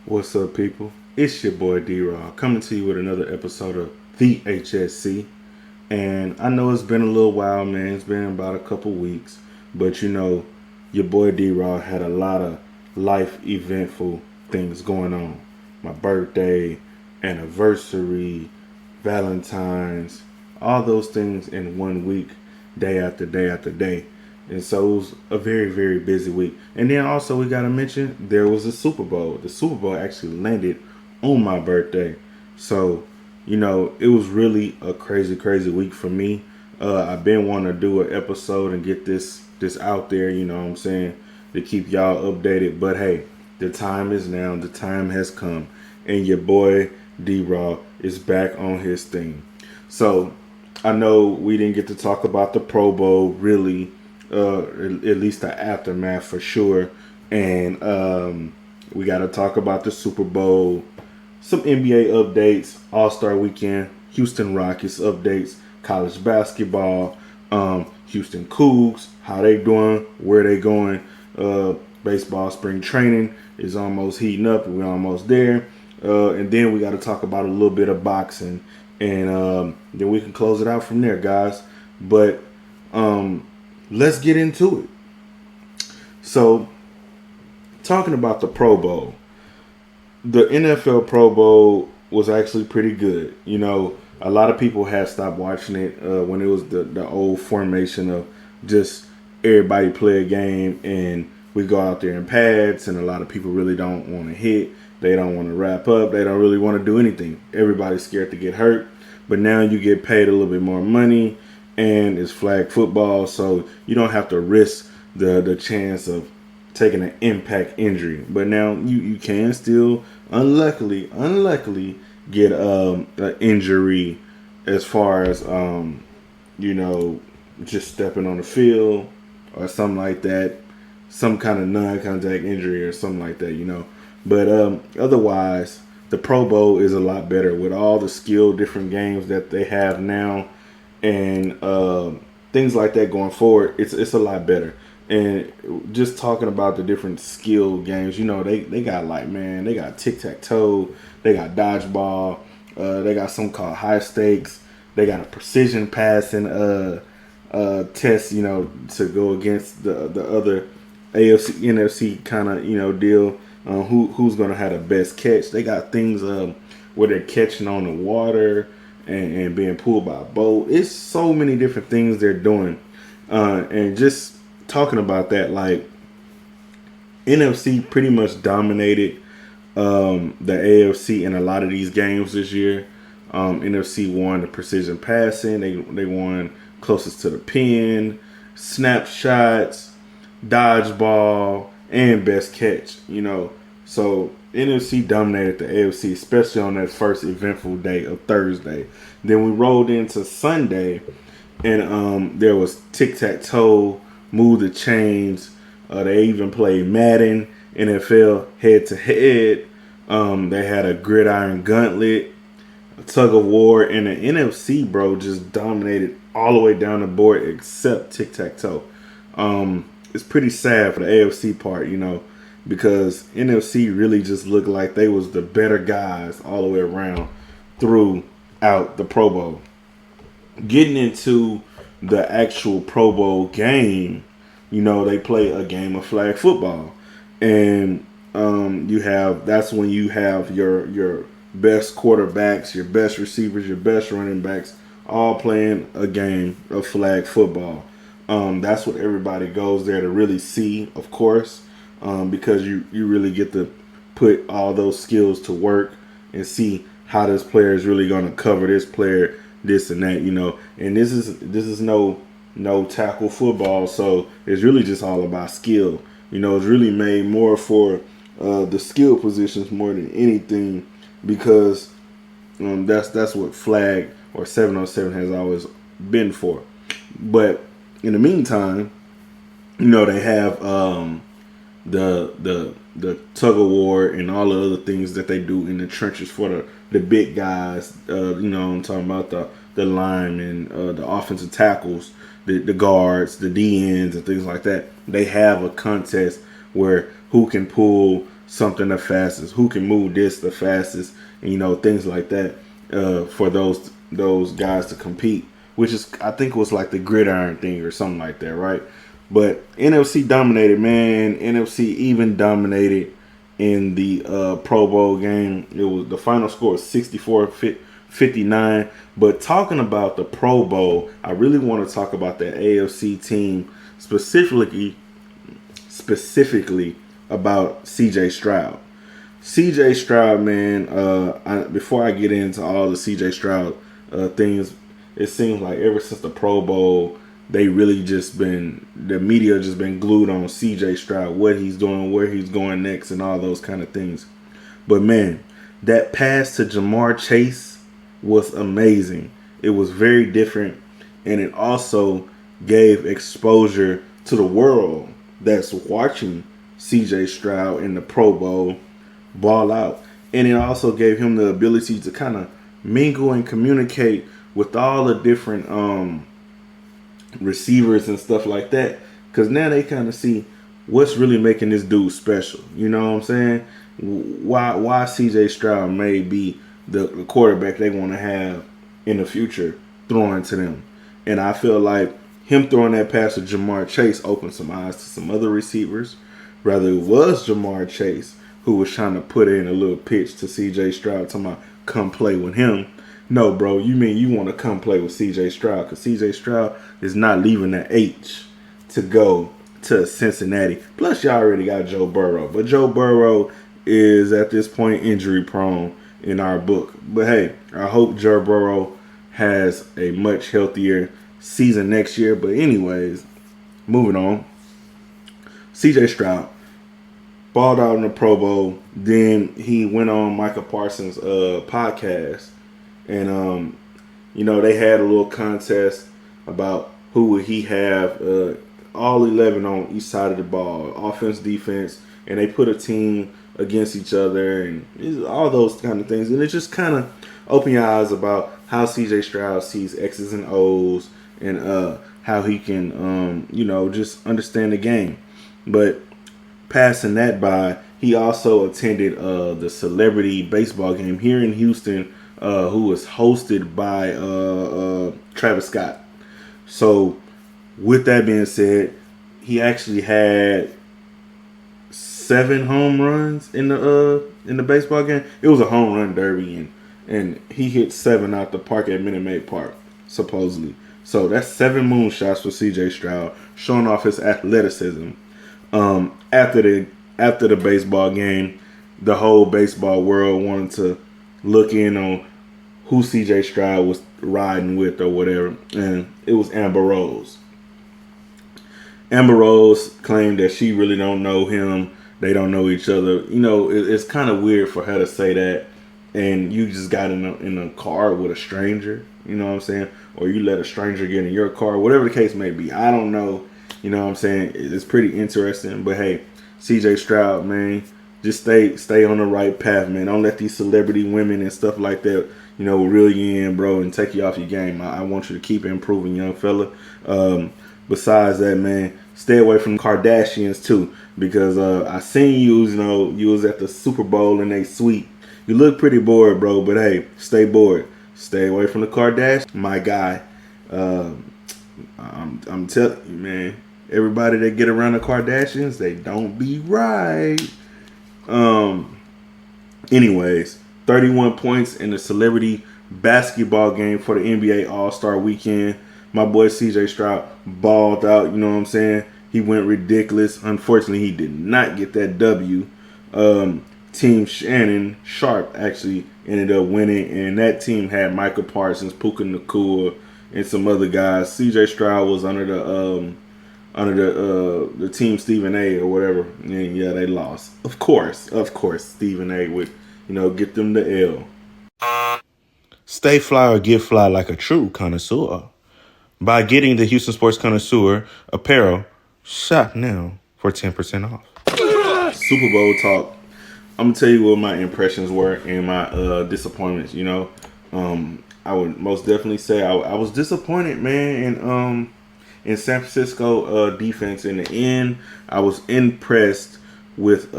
What's up, people? It's your boy D Raww coming to you with another episode of the HSC. And I know it's been a little while, man. It's been about a couple weeks, but your boy D Raww had a lot of life eventful things going on. My birthday, anniversary, Valentine's, all those things in 1 week, day after day after day. And so it was a very, very busy week. And then also we gotta mention there was a Super Bowl. The Super Bowl actually landed on my birthday. So, it was really a crazy, crazy week for me. I've been wanting to do an episode and get this out there, you know what I'm saying, to keep y'all updated. But hey, the time is now, the time has come, and your boy D Raww is back on his thing. So I know we didn't get to talk about the Pro Bowl really, at least the aftermath for sure. And we got to talk about the Super Bowl, some NBA updates, All-Star Weekend, Houston Rockets updates, college basketball, Houston Cougs, how they doing, where they going. Baseball spring training is almost heating up. We're almost there. And then we got to talk about a little bit of boxing. And then we can close it out from there, guys. But let's get into it. So, talking about the Pro Bowl, the NFL Pro Bowl was actually pretty good. A lot of people had stopped watching it when it was the old formation of just everybody play a game and we go out there in pads, and a lot of people really don't want to hit. They don't want to wrap up. They don't really want to do anything. Everybody's scared to get hurt. But now you get paid a little bit more money, and it's flag football, so you don't have to risk the chance of taking an impact injury. But now you can still unluckily get an injury as far as just stepping on the field or something like that, some kind of non-contact injury or something like that. But otherwise, the Pro Bowl is a lot better with all the different games that they have now, and things like that going forward. It's a lot better. And just talking about the different skill games, they got they got tic-tac-toe, they got dodgeball, they got something called high stakes, they got a precision passing test, to go against the other AFC, NFC kind of, deal. Who's gonna have the best catch? They got things where they're catching on the water and being pulled by a boat. It's so many different things they're doing, and just talking about that, like NFC pretty much dominated the AFC in a lot of these games this year. NFC won the precision passing. They won closest to the pin, snapshots, dodgeball, and best catch. So NFC dominated the AFC, especially on that first eventful day of Thursday. Then we rolled into Sunday, and there was tic-tac-toe, move the chains. They even played Madden, NFL head-to-head. They had a gridiron gauntlet, a tug-of-war, and the NFC, bro, just dominated all the way down the board except tic-tac-toe. It's pretty sad for the AFC part, because NFC really just looked like they was the better guys all the way around throughout the Pro Bowl. Getting into the actual Pro Bowl game, they play a game of flag football, and that's when you have your best quarterbacks, your best receivers, your best running backs, all playing a game of flag football. That's what everybody goes there to really see, of course, because you really get to put all those skills to work and see how this player is really going to cover this player, this and that, And this is no tackle football, so it's really just all about skill. It's really made more for the skill positions more than anything, because that's what flag or 7-on-7 has always been for. But in the meantime, they have the tug of war and all the other things that they do in the trenches for the big guys. I'm talking about the linemen, the offensive tackles, the guards, the DNs, and things like that. They have a contest where who can pull something the fastest, who can move this the fastest, and, you know, things like that for those guys to compete, which is, I think it was like the gridiron thing or something like that, right? But NFC dominated, man. NFC even dominated in the Pro Bowl game. It was, the final score was 64-59. But talking about the Pro Bowl, I really want to talk about the AFC team, specifically about CJ Stroud. CJ Stroud, man, before I get into all the CJ Stroud things, it seems like ever since the Pro Bowl, the media just been glued on CJ Stroud, what he's doing, where he's going next, and all those kind of things. But man, that pass to Jamar Chase was amazing. It was very different, and it also gave exposure to the world that's watching CJ Stroud in the Pro Bowl ball out. And it also gave him the ability to kind of mingle and communicate with all the different receivers and stuff like that, because now they kind of see what's really making this dude special. You know what I'm saying? Why CJ Stroud may be the quarterback they want to have in the future throwing to them. And I feel like him throwing that pass to Jamar Chase opened some eyes to some other receivers. Rather, it was Jamar Chase who was trying to put in a little pitch to CJ Stroud, talking about come play with him. No, bro, you mean you want to come play with CJ Stroud, because CJ Stroud is not leaving the H to go to Cincinnati. Plus, you already got Joe Burrow. But Joe Burrow is, at this point, injury prone in our book. But hey, I hope Joe Burrow has a much healthier season next year. But anyways, moving on. CJ Stroud balled out in the Pro Bowl. Then he went on Micah Parsons' podcast. And, you know, they had a little contest about who would he have, all 11 on each side of the ball, offense, defense, and they put a team against each other and all those kind of things. And it just kind of opened your eyes about how CJ Stroud sees X's and O's and how he can, you know, just understand the game. But passing that by, he also attended the celebrity baseball game here in Houston, who was hosted by Travis Scott. So, with that being said, he actually had 7 home runs in the baseball game. It was a home run derby, and he hit 7 out the park at Minute Maid Park, supposedly. So that's 7 moonshots for CJ Stroud, showing off his athleticism. After the baseball game, the whole baseball world wanted to look in on who CJ Stroud was riding with or whatever, and it was Amber Rose. Amber Rose claimed that she really don't know him. They don't know each other. You know, it's kind of weird for her to say that, and you just got in a car with a stranger, you know what I'm saying? Or you let a stranger get in your car, whatever the case may be. I don't know, you know what I'm saying? It's pretty interesting, but hey, CJ Stroud, man, just stay on the right path, man. Don't let these celebrity women and stuff like that, you know, reel you in, bro, and take you off your game. I want you to keep improving, young fella. Besides that, man, stay away from the Kardashians, too, because I seen you, you know, you was at the Super Bowl in a suite. You look pretty bored, bro, but hey, stay bored. Stay away from the Kardashians, my guy. I'm telling you, man, everybody that get around the Kardashians, they don't be right. Anyways, 31 points in the celebrity basketball game for the NBA All-Star Weekend. My boy CJ Stroud balled out, you know what I'm saying? He went ridiculous. Unfortunately, he did not get that W. Team Shannon Sharp actually ended up winning, and that team had Michael Parsons, Puka Nacua, and some other guys. CJ Stroud was under the team Stephen A or whatever, and yeah, they lost. Of course, Stephen A would, you know, get them the L. Stay fly or get fly like a true connoisseur by getting the Houston Sports Connoisseur apparel. Shop now for 10% off. Super Bowl talk. I'm gonna tell you what my impressions were and my disappointments. You know, I would most definitely say I was disappointed, man, in San Francisco defense. In the end, I was impressed with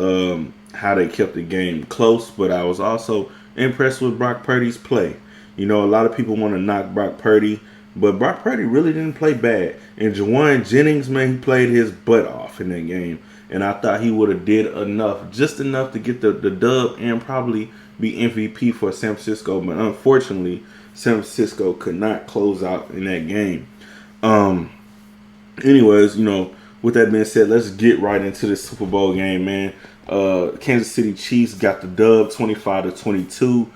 how they kept the game close, but I was also impressed with Brock Purdy's play. You know, a lot of people want to knock Brock Purdy, but Brock Purdy really didn't play bad. And Jawan Jennings, man, he played his butt off in that game. And I thought he would have did enough, just enough to get the dub and probably be MVP for San Francisco. But unfortunately, San Francisco could not close out in that game. Anyways, you know, with that being said, let's get right into the Super Bowl game, man. Kansas City Chiefs got the dub 25-22.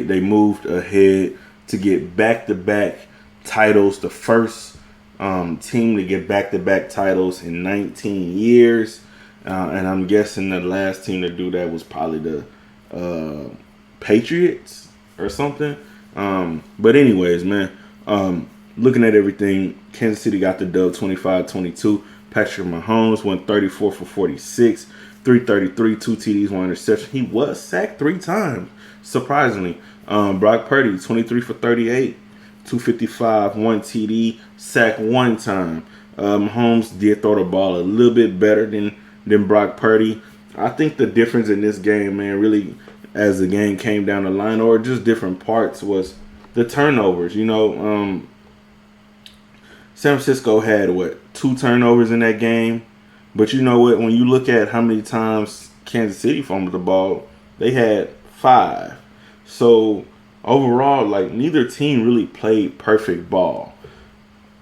They moved ahead to get back-to-back titles, the first team to get back-to-back titles in 19 years. And I'm guessing the last team to do that was probably the Patriots or something. But anyways, man, looking at everything, Kansas City got the dub 25-22. Patrick Mahomes went 34 for 46, 333, 2 TDs, 1 interception. He was sacked 3 times, surprisingly. Brock Purdy, 23 for 38, 255, 1 TD, sacked 1 time. Mahomes did throw the ball a little bit better than Brock Purdy. I think the difference in this game, man, really, as the game came down the line, or just different parts, was the turnovers. You know, San Francisco had, 2 turnovers in that game? But you know what? When you look at how many times Kansas City fumbled the ball, they had 5. So overall, like, neither team really played perfect ball.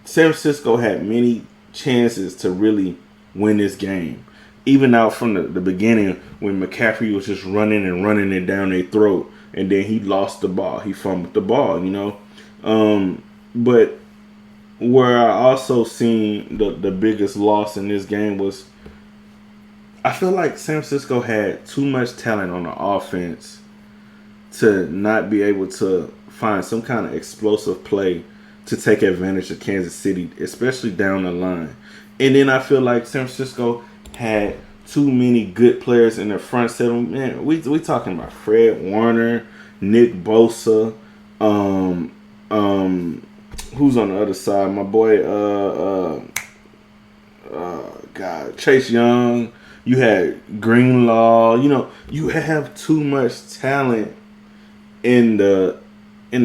San Francisco had many chances to really win this game. Even out from the beginning when McCaffrey was just running it down their throat, and then he lost the ball. He fumbled the ball, you know. But where I also seen the biggest loss in this game was, I feel like San Francisco had too much talent on the offense to not be able to find some kind of explosive play to take advantage of Kansas City, especially down the line. And then I feel like San Francisco had too many good players in the front seven. Man, we talking about Fred Warner, Nick Bosa, who's on the other side? My boy, Chase Young. You had Greenlaw. You know, you have too much talent in the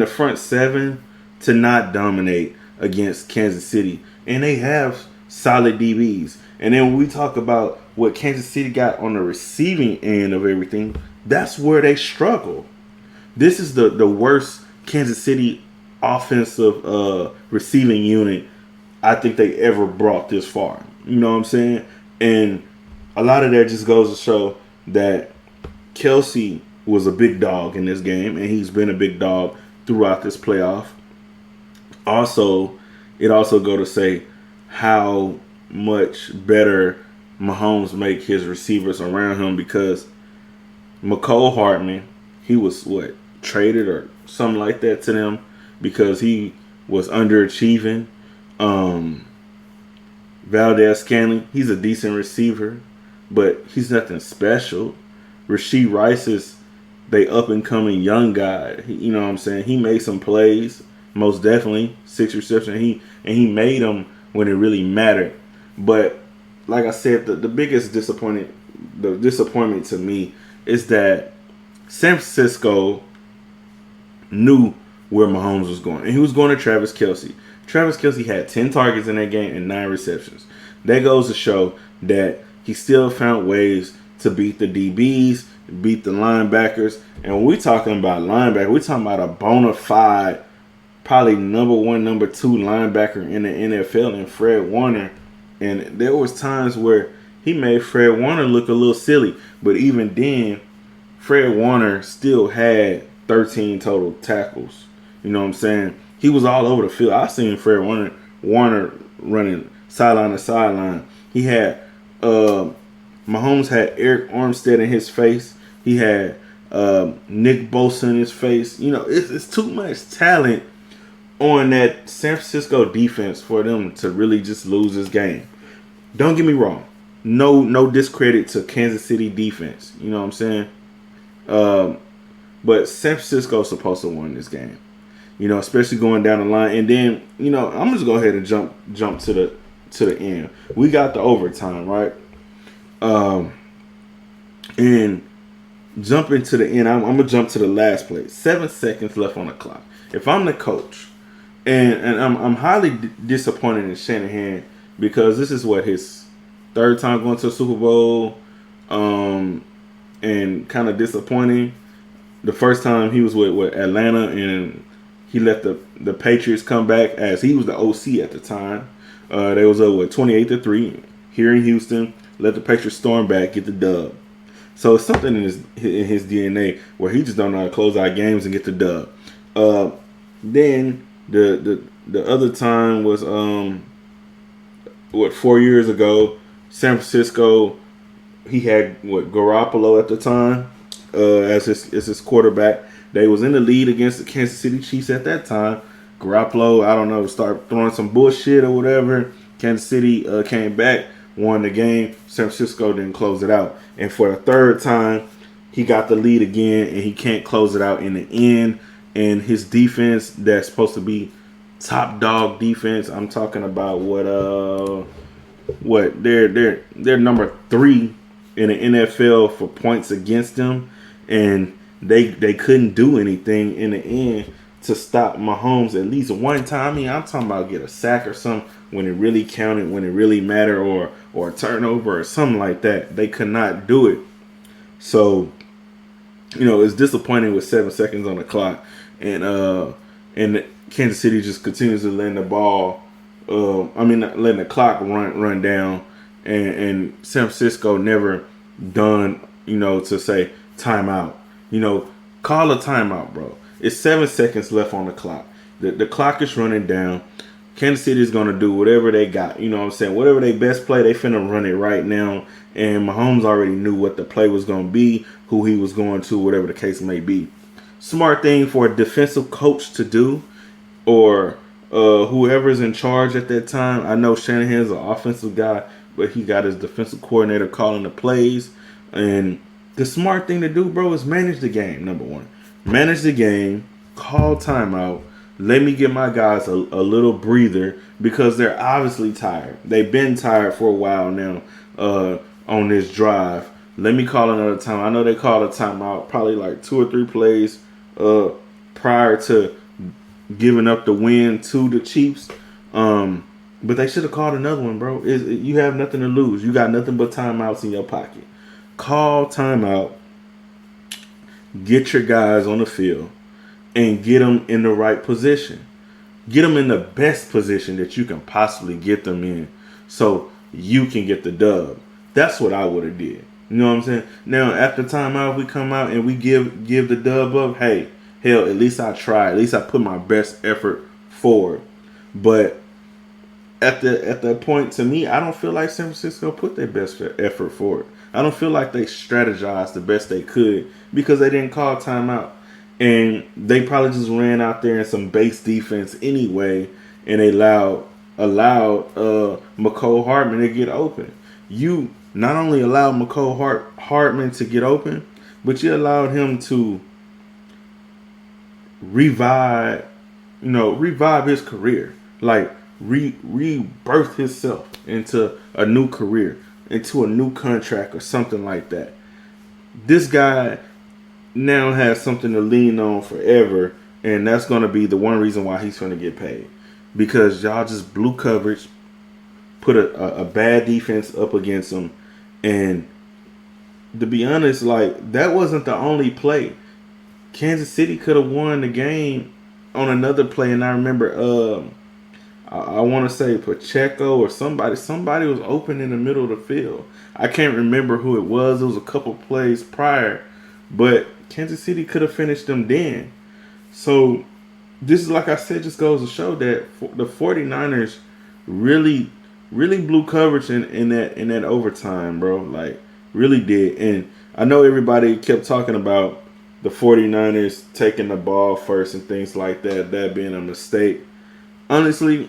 front seven to not dominate against Kansas City. And they have solid DBs. And then when we talk about what Kansas City got on the receiving end of everything, that's where they struggle. This is the worst Kansas City offensive receiving unit I think they ever brought this far. You know what I'm saying? And a lot of that just goes to show that Kelsey was a big dog in this game, and he's been a big dog throughout this playoff. Also, it also go to say how much better Mahomes make his receivers around him, because McCole Hardman, he was traded or something like that to them because he was underachieving. Valdez-Scantling, he's a decent receiver, but he's nothing special. Rasheed Rice is they up-and-coming young guy. You know what I'm saying? He made some plays, most definitely. 6 receptions. He made them when it really mattered. But like I said, the biggest disappointment to me is that San Francisco knew where Mahomes was going. And he was going to Travis Kelce. Travis Kelce had 10 targets in that game and 9 receptions. That goes to show that he still found ways to beat the DBs, beat the linebackers. And when we're talking about linebacker, we're talking about a bona fide, probably number 1, number 2 linebacker in the NFL in Fred Warner. And there was times where he made Fred Warner look a little silly. But even then, Fred Warner still had 13 total tackles. You know what I'm saying? He was all over the field. I seen Fred Warner running sideline to sideline. He had Mahomes had Eric Armstead in his face. He had Nick Bosa in his face. You know, it's too much talent on that San Francisco defense for them to really just lose this game. Don't get me wrong. No discredit to Kansas City defense. You know what I'm saying? But San Francisco is supposed to win this game. You know, especially going down the line. And then, you know, I'm just go ahead and jump to the end. We got the overtime, right? And jump into the end. I'm gonna jump to the last play. 7 seconds left on the clock. If I'm the coach, and I'm highly disappointed in Shanahan because this is what his third time going to a Super Bowl, and kind of disappointing. The first time he was with Atlanta, and he let the Patriots come back as he was the OC at the time. They was up with 28-3 here in Houston. Let the Patriots storm back, get the dub. So it's something in his DNA where he just don't know how to close out games and get the dub. Then the other time was 4 years ago, San Francisco. He had Garoppolo at the time as his quarterback. They was in the lead against the Kansas City Chiefs at that time. Garoppolo, I don't know, start throwing some bullshit or whatever. Kansas City came back, won the game. San Francisco didn't close it out. And for the third time, he got the lead again, and he can't close it out in the end. And his defense, that's supposed to be top dog defense. I'm talking about what they're number 3 in the NFL for points against them, and they couldn't do anything in the end to stop Mahomes at least one time. I mean, I'm talking about get a sack or something when it really counted, when it really mattered, or a turnover or something like that. They could not do it. So, it's disappointing with 7 seconds on the clock, and Kansas City just continues to letting the ball. Letting the clock run down, and San Francisco never done, to say timeout. Call a timeout, bro. It's 7 seconds left on the clock. The clock is running down. Kansas City is going to do whatever they got. Whatever they best play, they finna run it right now. And Mahomes already knew what the play was going to be, who he was going to, whatever the case may be. Smart thing for a defensive coach to do, or whoever's in charge at that time. I know Shanahan's an offensive guy, but he got his defensive coordinator calling the plays. And the smart thing to do, bro, is manage the game, number one. Manage the game, call timeout, let me give my guys a little breather because they're obviously tired. They've been tired for a while now on this drive. Let me call another time. I know they called a timeout probably like 2 or 3 plays prior to giving up the win to the Chiefs. But they should have called another one, bro. You have nothing to lose. You got nothing but timeouts in your pocket. Call timeout. Get your guys on the field and get them in the right position. Get them in the best position that you can possibly get them in so you can get the dub. That's what I would have did. You know what I'm saying? Now, after timeout, we come out and we give the dub up. Hey, hell, at least I tried. At least I put my best effort forward. But at that point, to me, I don't feel like San Francisco put their best effort forward. I don't feel like they strategized the best they could because they didn't call timeout. And they probably just ran out there in some base defense anyway, and they allowed McCole Hardman to get open. You not only allowed McCole Hardman to get open, but you allowed him to revive his career, like rebirth himself into a new career, into a new contract or something like that. This guy now has something to lean on forever, and that's going to be the one reason why he's going to get paid, because y'all just blew coverage, put a bad defense up against him. And to be honest, like, that wasn't the only play. Kansas City could have won the game on another play, and I remember I want to say Pacheco or somebody was open in the middle of the field. I can't remember who it was. It was a couple plays prior, but Kansas City could have finished them then. So this is, like I said, just goes to show that the 49ers really blew coverage in that overtime, bro. Like, really did. And I know everybody kept talking about the 49ers taking the ball first and things like that being a mistake. Honestly,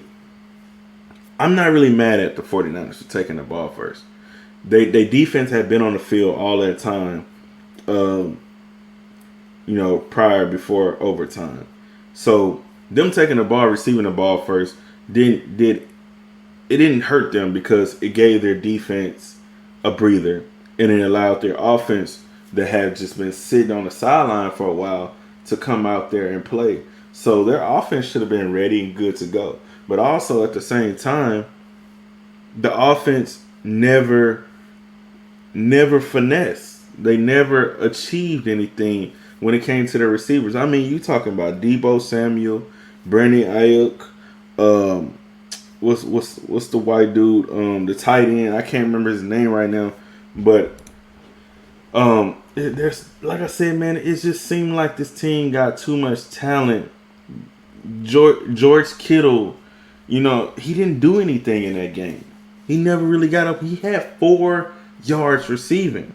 I'm not really mad at the 49ers for taking the ball first. They defense had been on the field all that time, before overtime. So them taking the ball, receiving the ball first, didn't hurt them because it gave their defense a breather. and it allowed their offense that had just been sitting on the sideline for a while to come out there and play. So their offense should have been ready and good to go. But also at the same time, the offense never finessed. They never achieved anything when it came to the receivers. I mean, you talking about Deebo Samuel, Brandon Ayuk, what's the white dude, the tight end? I can't remember his name right now, but there's, like I said, man, it just seemed like this team got too much talent. George Kittle, he didn't do anything in that game. He never really got up. He had 4 yards receiving,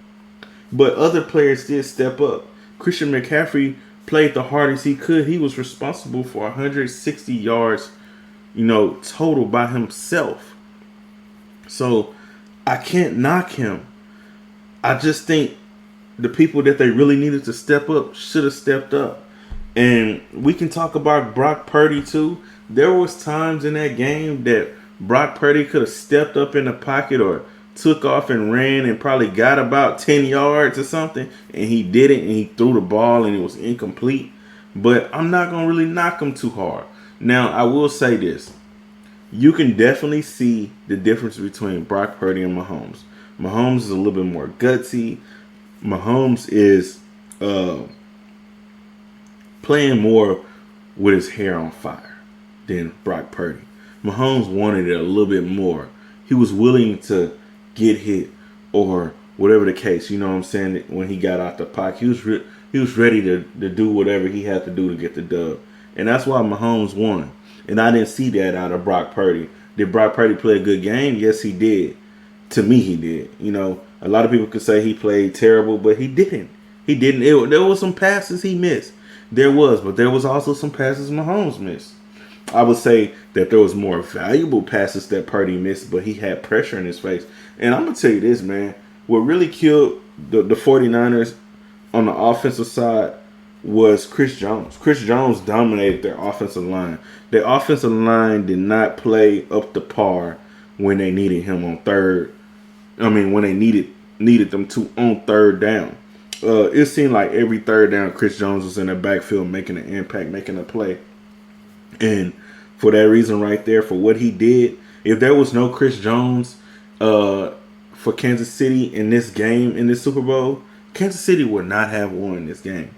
but other players did step up. Christian McCaffrey played the hardest he could. He was responsible for 160 yards, total by himself. So I can't knock him. I just think the people that they really needed to step up should have stepped up. And we can talk about Brock Purdy too. There was times in that game that Brock Purdy could have stepped up in the pocket or took off and ran and probably got about 10 yards or something, and he didn't, and he threw the ball and it was incomplete. But I'm not going to really knock him too hard. Now, I will say this. You can definitely see the difference between Brock Purdy and Mahomes. Mahomes is a little bit more gutsy. Mahomes is playing more with his hair on fire than Brock Purdy. Mahomes wanted it a little bit more. He was willing to get hit or whatever the case, you know what I'm saying, when he got out the pocket. He was ready to do whatever he had to do to get the dub. And that's why Mahomes won. And I didn't see that out of Brock Purdy. Did Brock Purdy play a good game? Yes, he did. To me, he did. A lot of people could say he played terrible, but he didn't. He didn't. There was some passes he missed. But there was also some passes Mahomes missed. I would say that there was more valuable passes that Purdy missed, but he had pressure in his face. And I'm going to tell you this, man. What really killed the 49ers on the offensive side was Chris Jones. Chris Jones dominated their offensive line. Their offensive line did not play up to par when they needed him on third. When they needed them to on third down. It seemed like every third down, Chris Jones was in the backfield making an impact, making a play. And for that reason right there, for what he did, if there was no Chris Jones for Kansas City in this game, in this Super Bowl, Kansas City would not have won this game.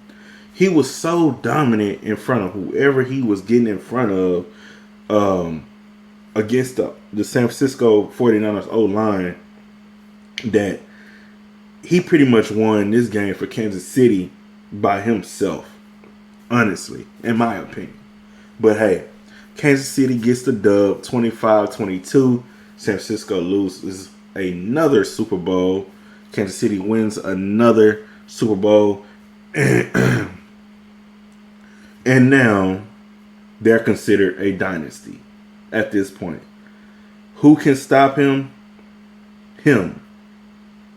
He was so dominant in front of whoever he was getting in front of against the San Francisco 49ers O-line that he pretty much won this game for Kansas City by himself, honestly, in my opinion. But hey, Kansas City gets the dub 25-22. San Francisco loses another Super Bowl. Kansas City wins another Super Bowl. And now they're considered a dynasty at this point. Who can stop him? Him.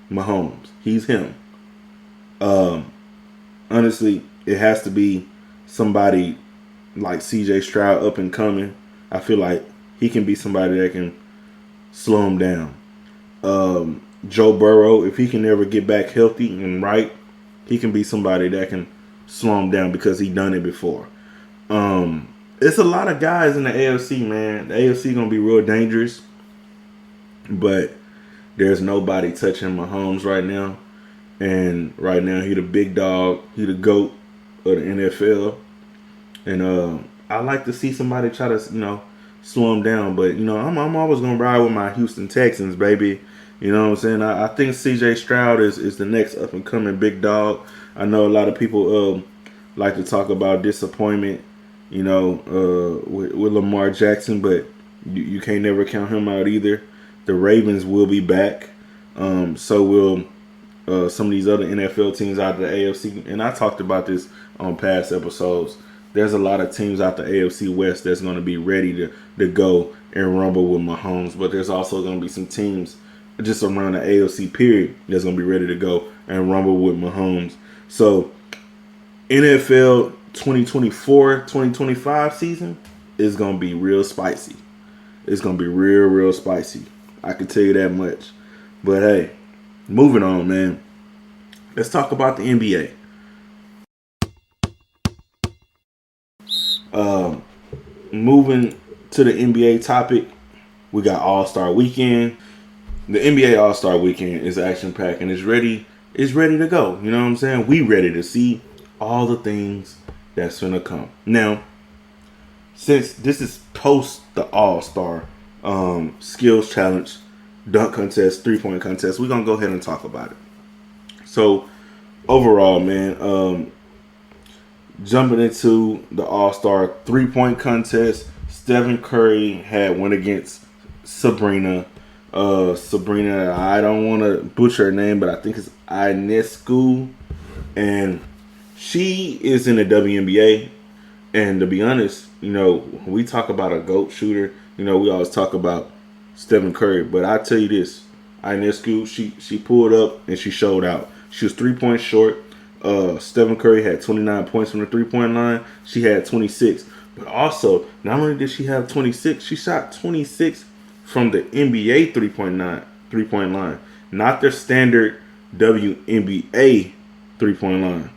Mahomes. He's him. Honestly, it has to be somebody like CJ Stroud, up and coming. I feel like he can be somebody that can slow him down. Joe Burrow, if he can ever get back healthy and right, he can be somebody that can slow him down because he done it before. It's a lot of guys in the AFC, man. The AFC gonna be real dangerous, but there's nobody touching Mahomes right now. And right now, he the big dog. He the GOAT of the NFL. And I like to see somebody try to, slow him down. But, I'm always going to ride with my Houston Texans, baby. You know what I'm saying? I think C.J. Stroud is the next up-and-coming big dog. I know a lot of people like to talk about disappointment, with Lamar Jackson. But you can't never count him out either. The Ravens will be back. So will some of these other NFL teams out of the AFC. And I talked about this on past episodes. There's a lot of teams out the AFC West that's going to be ready to go and rumble with Mahomes. But there's also going to be some teams just around the AFC period that's going to be ready to go and rumble with Mahomes. So NFL 2024-2025 season is going to be real spicy. It's going to be real, real spicy. I can tell you that much. But hey, moving on, man. Let's talk about the NBA. Moving to the NBA topic, we got All-Star Weekend. The NBA All-Star Weekend is action-packed and it's ready. It's ready to go. You know what I'm saying? We ready to see all the things that's gonna come. Now, since this is post the All-Star skills challenge, dunk contest, 3-point contest, we're gonna go ahead and talk about it. So overall, man, jumping into the All-Star 3-point contest, Stephen Curry had went against Sabrina. Sabrina, I don't want to butcher her name, but I think it's Ionescu, and she is in the WNBA. And to be honest, you know, when we talk about a GOAT shooter, you know, we always talk about Stephen Curry. But I tell you this, Ionescu, she pulled up and she showed out. She was 3 points short. Stephen Curry had 29 points from the 3-point line. She had 26. But also, not only did she have 26, she shot 26 from the NBA 3-point line, not their standard WNBA 3-point line.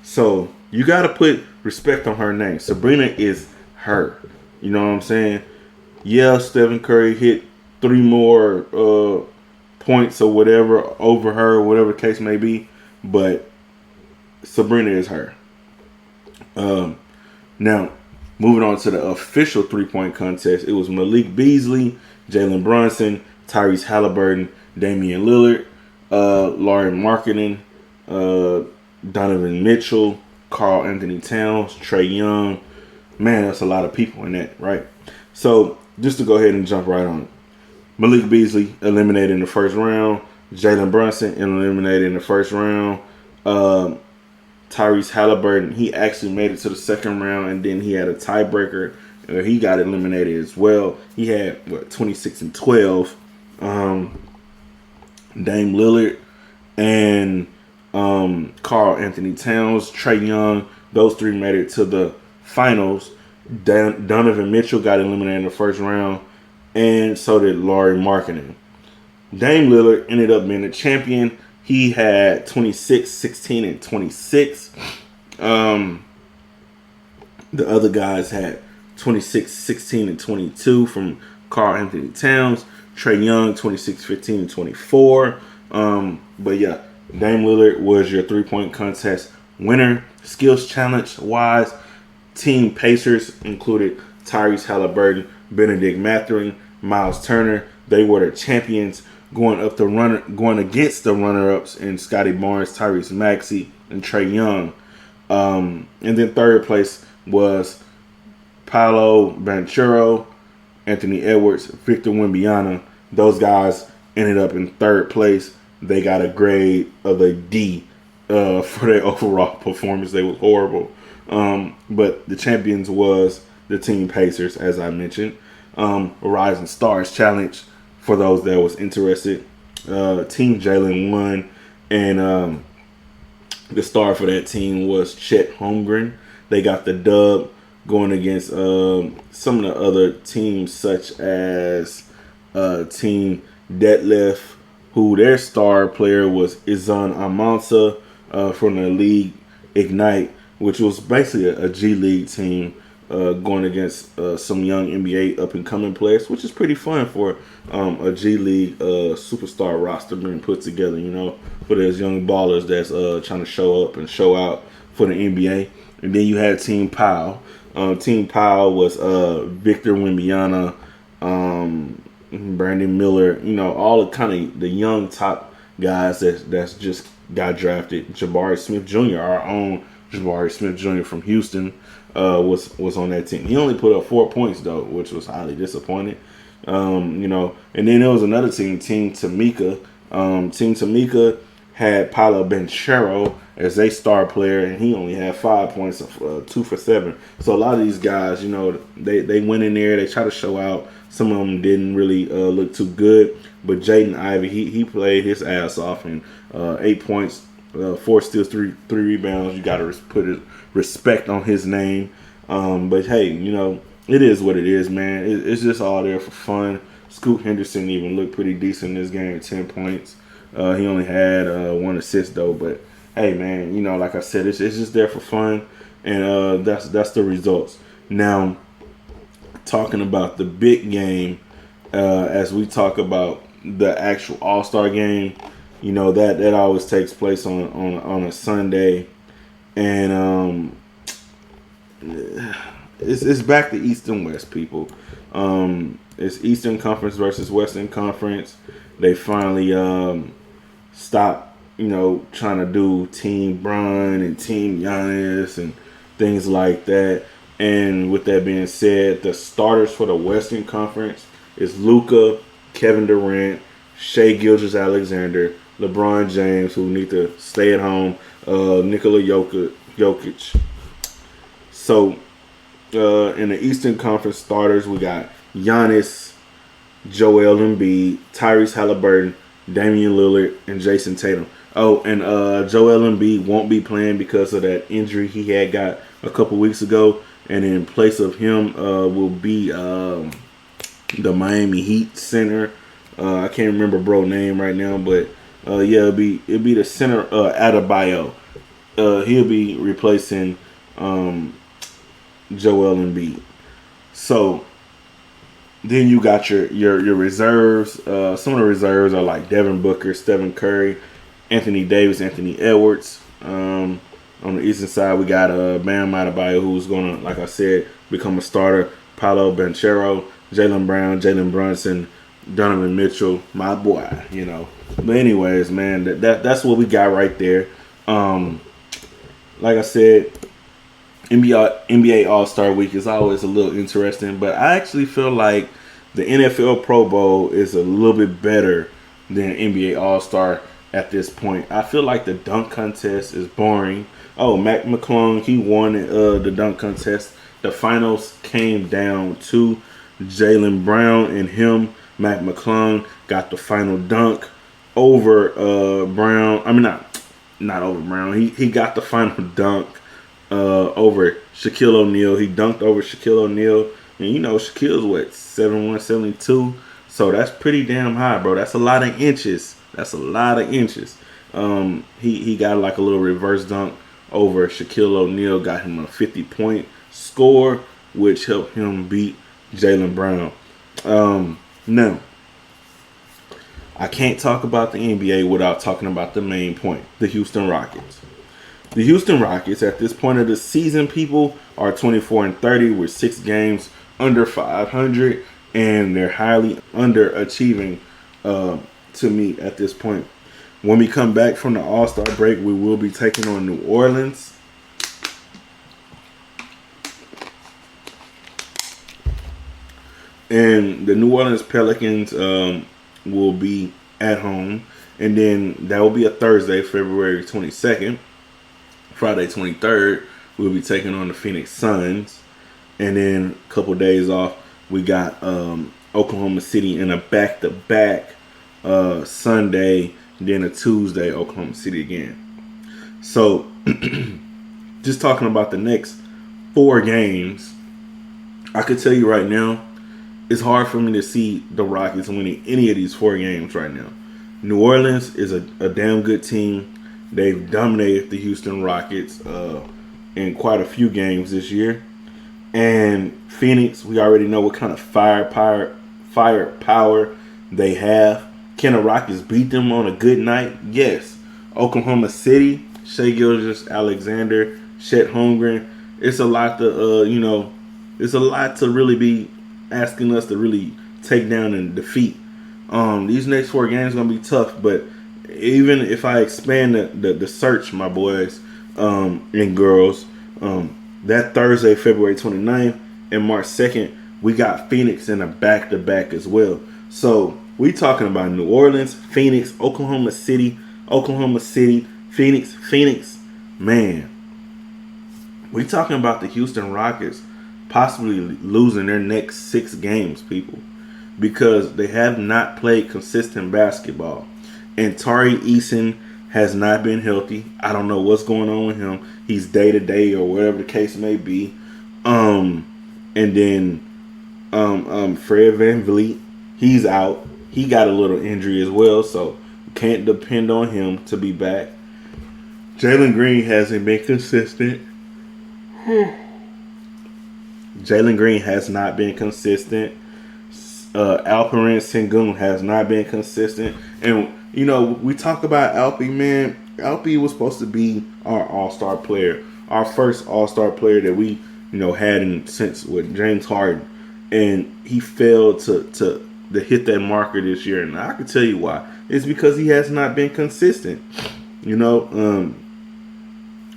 So you got to put respect on her name. Sabrina is her. You know what I'm saying? Yeah, Stephen Curry hit 3 more points or whatever over her, whatever the case may be, but Sabrina is her. Now, moving on to the official 3-point contest, it was Malik Beasley, Jalen Brunson, Tyrese Halliburton, Damian Lillard, Lauri Markkanen, Donovan Mitchell, Karl Anthony Towns, Trae Young. Man, that's a lot of people in that, right? So, just to go ahead and jump right on it. Malik Beasley eliminated in the first round. Jalen Brunson eliminated in the first round. Tyrese Halliburton, he actually made it to the second round, and then he had a tiebreaker. He got eliminated as well. He had 26 and 12. Dame Lillard and Karl Anthony Towns, Trae Young, those three made it to the finals. Donovan Mitchell got eliminated in the first round, and so did Lauri Markkanen. Dame Lillard ended up being the champion. He had 26, 16, and 26. The other guys had 26, 16, and 22 from Karl Anthony Towns. Trae Young, 26, 15, and 24. But yeah, Dame Lillard was your 3-point contest winner. Skills challenge wise, Team Pacers included Tyrese Halliburton, Benedict Mathurin, Miles Turner. They were the champions, going against the runner-ups in Scotty Barnes, Tyrese Maxey, and Trae Young. And then third place was Paolo Banchero, Anthony Edwards, Victor Wembanyama. Those guys ended up in third place. They got a grade of a D for their overall performance. They were horrible. But the champions was the Team Pacers, as I mentioned. Rising Stars Challenge, for those that was interested. Team Jalen won, and the star for that team was Chet Holmgren. They got the dub, going against some of the other teams, such as Team Detlef, who their star player was Izan Amansa from the league Ignite, which was basically a G League team going against some young NBA up-and-coming players, which is pretty fun for a G League superstar roster being put together, you know, for those young ballers that's trying to show up and show out for the NBA. And then you had Team Powell. Team Powell was Victor Wembanyama, Brandon Miller, you know, all the kind of the young top guys that's just got drafted. Jabari Smith Jr., our own Jabari Smith Jr. from Houston, was on that team. He only put up 4 points though, which was highly disappointing. You know, and then there was another team, Team Tamika. Team Tamika had Paolo Banchero as a star player, and he only had 5 points, 2 for 7. So a lot of these guys, you know, they went in there, they tried to show out. Some of them didn't really look too good, but Jaden Ivey, he played his ass off, and 8 points, 4 steals, 3 rebounds. You got to put respect on his name. But hey, you know, it is what it is, man. It's just all there for fun. Scoot Henderson even looked pretty decent in this game, 10 points. He only had 1 assist though, but hey, man, you know, like I said, it's just there for fun, and that's the results. Now, talking about the big game, as we talk about the actual All-Star game, you know, that always takes place on a Sunday, and it's back to East and West, people. It's Eastern Conference versus Western Conference. They finally stopped, you know, trying to do Team Bron and Team Giannis and things like that. And with that being said, the starters for the Western Conference is Luka, Kevin Durant, Shai Gilgeous-Alexander, LeBron James, who need to stay at home, Nikola Jokic. So, in the Eastern Conference starters, we got Giannis, Joel Embiid, Tyrese Halliburton, Damian Lillard, and Jason Tatum. Oh, and Joel Embiid won't be playing because of that injury he had got a couple weeks ago. And in place of him will be the Miami Heat center. I can't remember bro name right now, but yeah, it'll be the center Adebayo. He'll be replacing Joel Embiid. So then you got your reserves. Some of the reserves are like Devin Booker, Stephen Curry, Anthony Davis, Anthony Edwards. On the eastern side, we got Bam Adebayo, who's going to, like I said, become a starter. Paolo Banchero, Jaylen Brown, Jalen Brunson, Donovan Mitchell, my boy, you know. But anyways, man, that's what we got right there. Like I said, NBA All-Star Week is always a little interesting, but I actually feel like the NFL Pro Bowl is a little bit better than NBA All-Star at this point. I feel like the dunk contest is boring. Oh, Mac McClung, he won the dunk contest. The finals came down to Jaylen Brown and him. Mac McClung got the final dunk over Brown. I mean, not over Brown. He got the final dunk over Shaquille O'Neal. He dunked over Shaquille O'Neal. And you know, Shaquille's what, 7'1", 72? So that's pretty damn high, bro. That's a lot of inches. He got like a little reverse dunk over Shaquille O'Neal, got him a 50-point score, which helped him beat Jaylen Brown. Now, I can't talk about the NBA without talking about the main point, the Houston Rockets. The Houston Rockets, at this point of the season, people, are 24-30 with 6 games under 500, and they're highly underachieving to me at this point. When we come back from the All-Star break, we will be taking on New Orleans. And the New Orleans Pelicans will be at home. And then that will be a Thursday, February 22nd. Friday 23rd, we'll be taking on the Phoenix Suns. And then a couple days off, we got Oklahoma City in a back-to-back Sunday, then a Tuesday, Oklahoma City again. So, just talking about the next 4 games, I could tell you right now, it's hard for me to see the Rockets winning any of these 4 games right now. New Orleans is a damn good team. They've dominated the Houston Rockets in quite a few games this year. And Phoenix, we already know what kind of firepower they have. Can the Rockets beat them on a good night? Yes. Oklahoma City, Shai Gilgeous-Alexander, Chet Holmgren. It's a lot to, it's a lot to really be asking us to really take down and defeat. These next 4 games are going to be tough, but even if I expand the search, my boys and girls, that Thursday, February 29th and March 2nd, we got Phoenix in a back-to-back as well. So we talking about New Orleans, Phoenix, Oklahoma City, Phoenix. Man, we talking about the Houston Rockets possibly losing their next 6 games, people, because they have not played consistent basketball. And Tari Eason has not been healthy. I don't know what's going on with him. He's day-to-day or whatever the case may be. And then Fred VanVleet, he's out. He got a little injury as well. So can't depend on him to be back. Jalen Green hasn't been consistent. Jalen Green has not been consistent. Alperen Sengun has not been consistent. And, we talk about Alpy, man. Alpy was supposed to be our all-star player. Our first all-star player that we, had since with James Harden. And he failed to hit that marker this year. And I can tell you why. It's because he has not been consistent.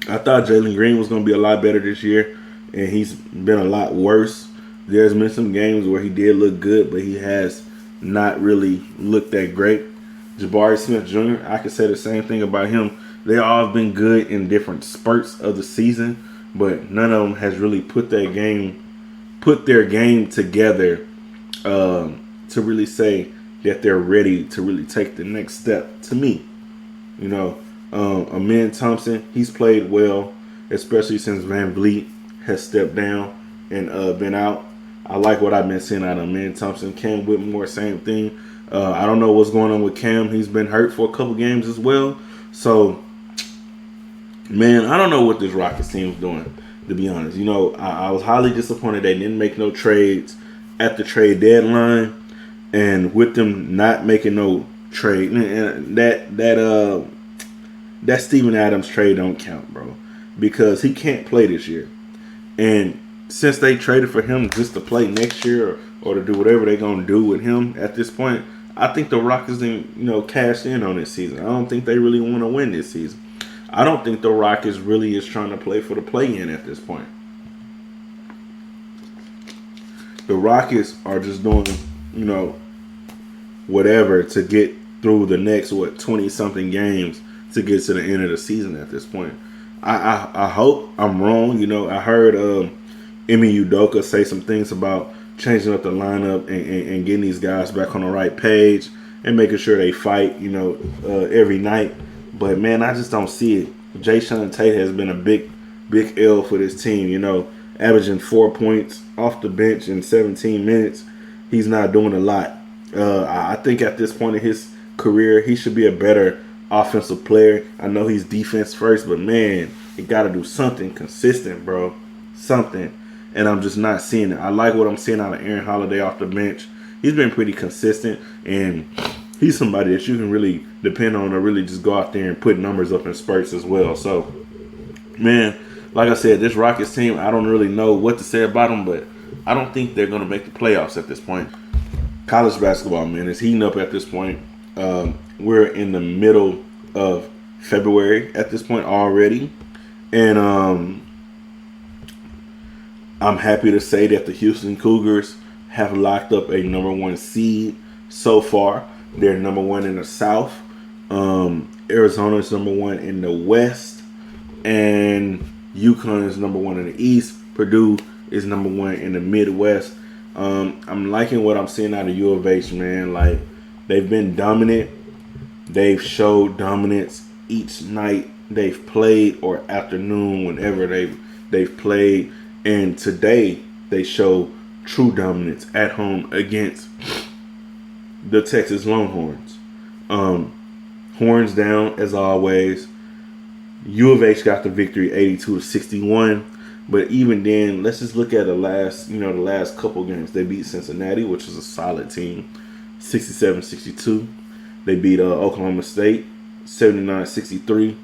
I thought Jalen Green was going to be a lot better this year. And he's been a lot worse. There's been some games where he did look good, but he has not really looked that great. Jabari Smith Jr., I could say the same thing about him. They all have been good in different spurts of the season, but none of them has really put their game together to really say that they're ready to really take the next step. To me, Amen Thompson, he's played well, especially since Van Vliet has stepped down and been out. I like what I've been seeing out of Amen Thompson. Cam Whitmore, same thing. I don't know what's going on with Cam. He's been hurt for a couple games as well. So, man, I don't know what this Rockets team is doing, to be honest. I was highly disappointed they didn't make no trades at the trade deadline. And with them not making no trade, and that Steven Adams trade don't count, bro. Because he can't play this year. And since they traded for him just to play next year or to do whatever they're going to do with him at this point, I think the Rockets didn't, cash in on this season. I don't think they really want to win this season. I don't think the Rockets really is trying to play for the play-in at this point. The Rockets are just doing, whatever to get through the next, 20-something games to get to the end of the season at this point. I hope I'm wrong. I heard Emi Udoka say some things about changing up the lineup and getting these guys back on the right page and making sure they fight, every night. But, man, I just don't see it. Jayshawn Tate has been a big L for this team, averaging 4 points off the bench in 17 minutes. He's not doing a lot. I think at this point in his career, he should be a better offensive player. I know he's defense first, but, man, you got to do something consistent, bro. Something. And I'm just not seeing it. I like what I'm seeing out of Aaron Holiday off the bench. He's been pretty consistent, and he's somebody that you can really depend on to really just go out there and put numbers up in spurts as well. So, man, like I said, this Rockets team, I don't really know what to say about them, but I don't think they're going to make the playoffs at this point. College basketball, man, is heating up at this point. We're in the middle of February at this point already. And I'm happy to say that the Houston Cougars have locked up a number 1 seed so far. They're number 1 in the South. Arizona is number 1 in the West. And UConn is number 1 in the East. Purdue is number 1 in the Midwest. I'm liking what I'm seeing out of U of H, man. Like, they've been dominant. They've showed dominance each night they've played or afternoon whenever they've played. And today they show true dominance at home against the Texas Longhorns. Horns down as always. U of H got the victory 82-61. But even then, let's just look at the last couple games. They beat Cincinnati, which is a solid team, 67-62. They beat Oklahoma State, 79-63.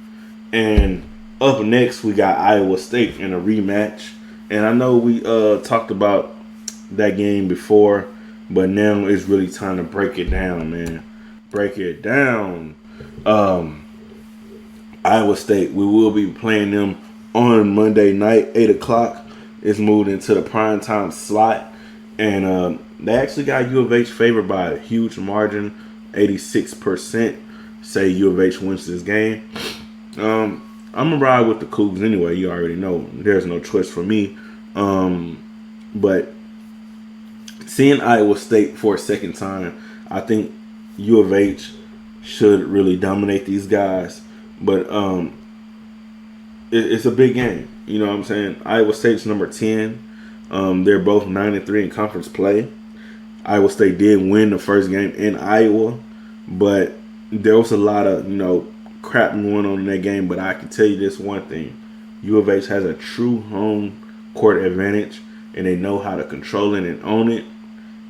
And up next, we got Iowa State in a rematch. And I know we talked about that game before, but now it's really time to break it down, man. Break it down. Iowa State, we will be playing them on Monday night, 8 o'clock. It's moved into the primetime slot. And they actually got U of H favored by a huge margin, 86%. Say U of H wins this game. I'm going to ride with the Cougs anyway. You already know there's no choice for me. But seeing Iowa State for a second time, I think U of H should really dominate these guys. But it's a big game. You know what I'm saying? Iowa State's number 10. They're both 9-3 in conference play. Iowa State did win the first game in Iowa, but there was a lot of, crap going on in that game, but I can tell you this one thing. U of H has a true home court advantage, and they know how to control it and own it.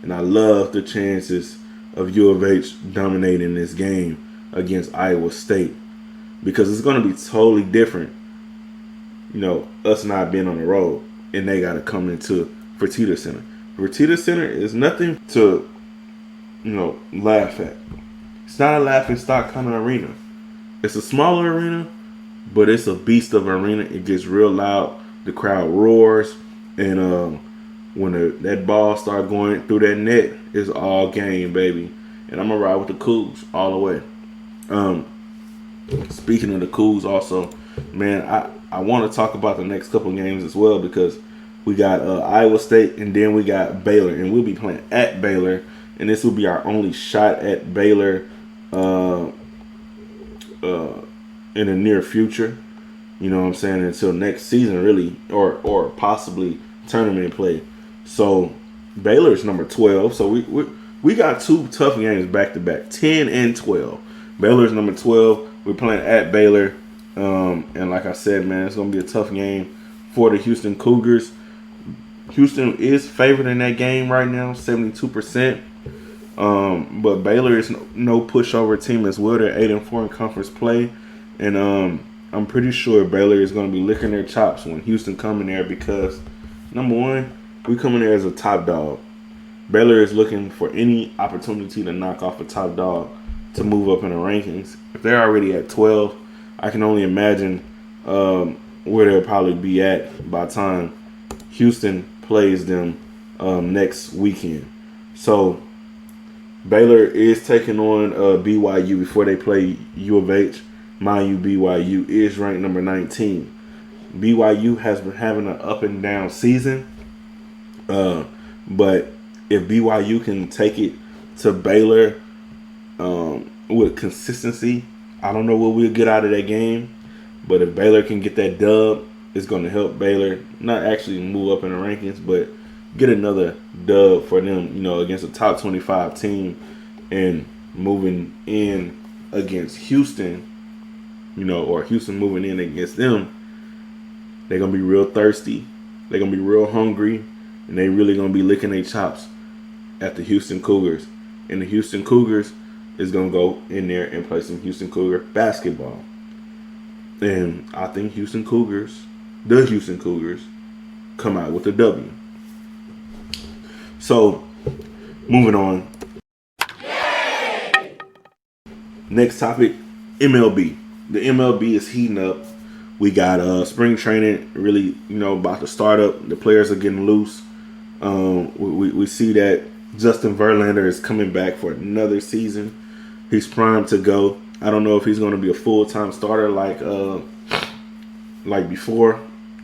And I love the chances of U of H dominating this game against Iowa State, because it's going to be totally different, us not being on the road, and they got to come into Fertitta Center. Fertitta Center is nothing to, laugh at. It's not a laughing stock kind of arena. It's a smaller arena, but it's a beast of an arena. It gets real loud. The crowd roars, and when that ball start going through that net, it's all game, baby. And I'm gonna ride with the Cougs all the way. Speaking of the Cougs, also, man, I want to talk about the next couple of games as well, because we got Iowa State, and then we got Baylor, and we'll be playing at Baylor, and this will be our only shot at Baylor in the near future. You know what I'm saying? Until next season, really, or possibly tournament play. So Baylor is number 12. So we got two tough games back to back, 10 and 12. Baylor's number 12. We're playing at Baylor, and like I said, man, it's gonna be a tough game for the Houston Cougars. Houston is favored in that game right now, 72%. But Baylor is no pushover team as well. They're 8-4 in conference play, and I'm pretty sure Baylor is going to be licking their chops when Houston come in there, because number one, we come in there as a top dog. Baylor is looking for any opportunity to knock off a top dog to move up in the rankings. If they're already at 12, I can only imagine where they'll probably be at by the time Houston plays them next weekend. So Baylor is taking on BYU before they play U of H. Mind you, BYU is ranked number 19. BYU has been having an up and down season. But if BYU can take it to Baylor with consistency, I don't know what we'll get out of that game. But if Baylor can get that dub, it's going to help Baylor not actually move up in the rankings, but get another dub for them, against a top 25 team, and moving in against Houston, or Houston moving in against them. They're going to be real thirsty. They're going to be real hungry, and they really going to be licking their chops at the Houston Cougars. And the Houston Cougars is going to go in there and play some Houston Cougar basketball. And I think the Houston Cougars, come out with a W. So, moving on. Yay! Next topic, MLB. The MLB is heating up. We got spring training really, about to start up. The players are getting loose. We see that Justin Verlander is coming back for another season. He's primed to go. I don't know if he's going to be a full-time starter like before,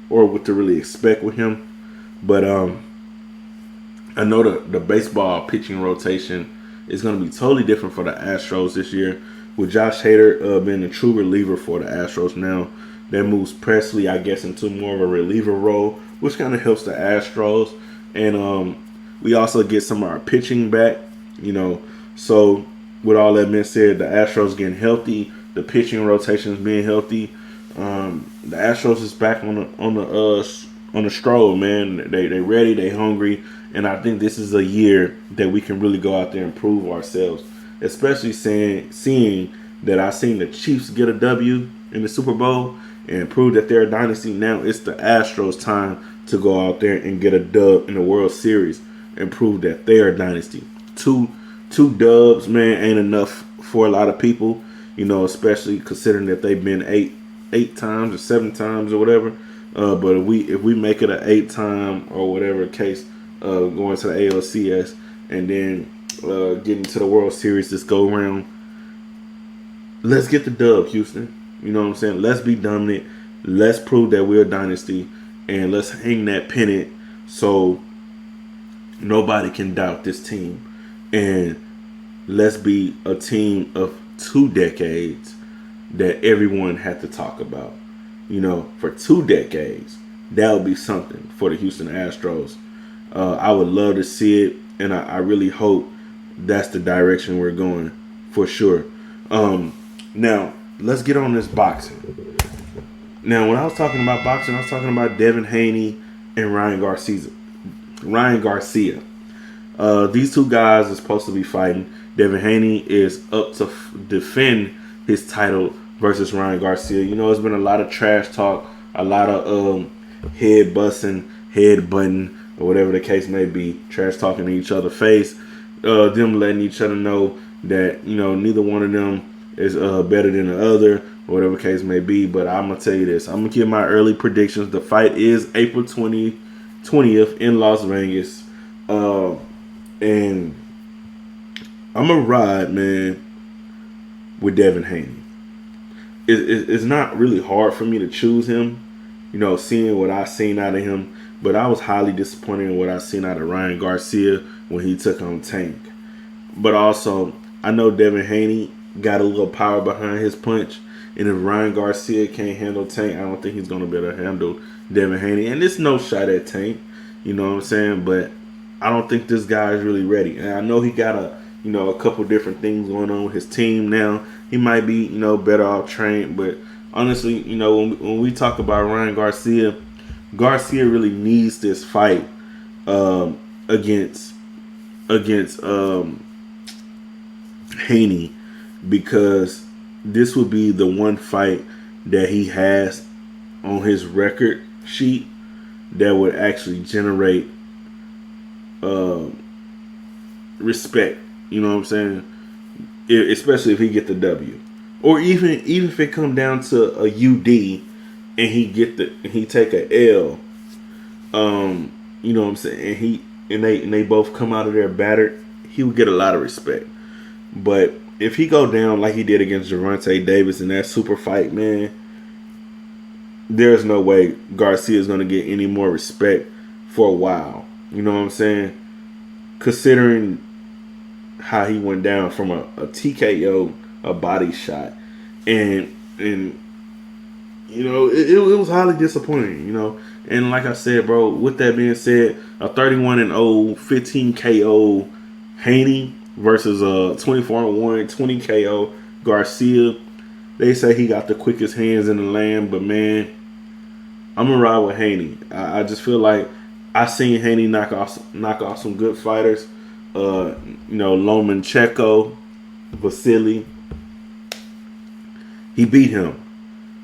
or what to really expect with him. But I know the baseball pitching rotation is going to be totally different for the Astros this year, with Josh Hader being a true reliever for the Astros now. That moves Presley, I guess, into more of a reliever role, which kind of helps the Astros. And we also get some of our pitching back, So with all that being said, the Astros getting healthy, the pitching rotations being healthy. The Astros is back on the stroll, man. They ready, they hungry, and I think this is a year that we can really go out there and prove ourselves. Especially seeing that I seen the Chiefs get a W in the Super Bowl and prove that they're a dynasty. Now it's the Astros' time to go out there and get a dub in the World Series and prove that they're a dynasty. Two dubs, man, ain't enough for a lot of people, especially considering that they've been eight times or 7 times or whatever. But if we make it an 8-time or whatever case, going to the ALCS and then getting to the World Series this go round, let's get the dub, Houston. You know what I'm saying? Let's be dominant. Let's prove that we're a dynasty, and let's hang that pennant so nobody can doubt this team. And let's be a team of 2 decades that everyone had to talk about. For 2 decades, that would be something for the Houston Astros. I would love to see it, and I really hope that's the direction we're going for sure. Now, let's get on this boxing. Now, when I was talking about boxing, I was talking about Devin Haney and Ryan Garcia. These two guys are supposed to be fighting. Devin Haney is up to defend his title versus Ryan Garcia. You know, it's been a lot of trash talk, a lot of head butting, or whatever the case may be, trash talking to each other's face, them letting each other know that, you know, neither one of them is better than the other, or whatever the case may be. But I'm going to tell you this. I'm going to give my early predictions. The fight is April 20th in Las Vegas. And I'm going to ride, man, with Devin Haney. It's not really hard for me to choose him, you know, seeing what I seen out of him. But I was highly disappointed in what I seen out of Ryan Garcia when he took on Tank. But also, I know Devin Haney got a little power behind his punch. And if Ryan Garcia can't handle Tank, I don't think he's going to be able to handle Devin Haney. And it's no shot at Tank, you know what I'm saying? But I don't think this guy is really ready. And I know he got a couple different things going on with his team now. He might be, you know, better off trained. But honestly, you know, when we talk about Ryan Garcia really needs this fight against Haney, because this would be the one fight that he has on his record sheet that would actually generate respect. You know what I'm saying? Especially if he get the W, or even if it come down to a UD and he take a L. You know what I'm saying? And they both come out of there battered. He would get a lot of respect. But if he go down like he did against Gervonta Davis in that super fight, man, there's no way Garcia is going to get any more respect for a while. You know what I'm saying? Considering how he went down from a TKO, a body shot, and you know, it was highly disappointing, you know. And like I said, bro, with that being said, a 31-0, 15 KO Haney versus a 24-1, 20 KO Garcia. They say he got the quickest hands in the land, but man, I'm gonna ride with Haney. I just feel like I seen Haney knock off some good fighters. You know, Lomachenko, Vasily. He beat him.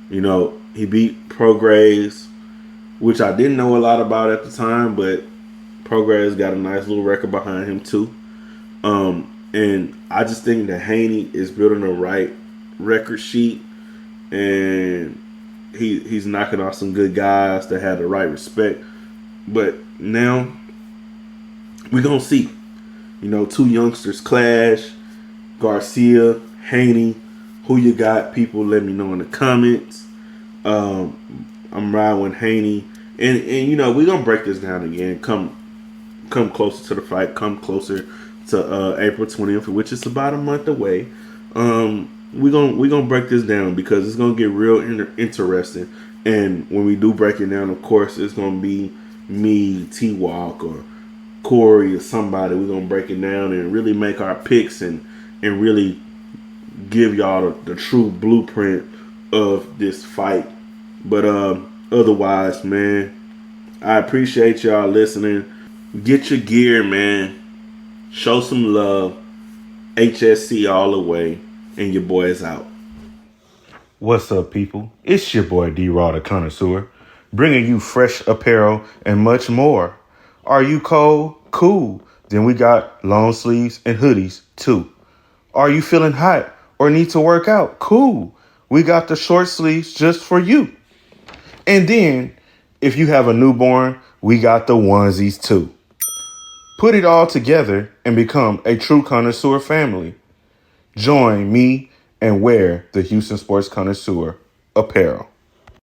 You know, he beat Prograis, which I didn't know a lot about at the time, but Prograis got a nice little record behind him too. And I just think that Haney is building the right record sheet, and he's knocking off some good guys that have the right respect. But now we're gonna see. You know, two youngsters clash. Garcia, Haney. Who you got? People, let me know in the comments. I'm riding with Haney. And you know, we're going to break this down again. Come closer to the fight. Come closer to April 20th, which is about a month away. We're gonna break this down because it's going to get real interesting. And when we do break it down, of course, it's going to be me, T-Walk, or Corey, or somebody. We're going to break it down and really make our picks and really give y'all the true blueprint of this fight. But otherwise, man, I appreciate y'all listening. Get your gear, man. Show some love. HSC all the way. And your boy is out. What's up, people? It's your boy D Raww, the Connoisseur, bringing you fresh apparel and much more. Are you cold? Cool. Then we got long sleeves and hoodies too. Are you feeling hot or need to work out? Cool. We got the short sleeves just for you. And then, if you have a newborn, we got the onesies too. Put it all together and become a true connoisseur family. Join me and wear the Houston Sports Connoisseur apparel.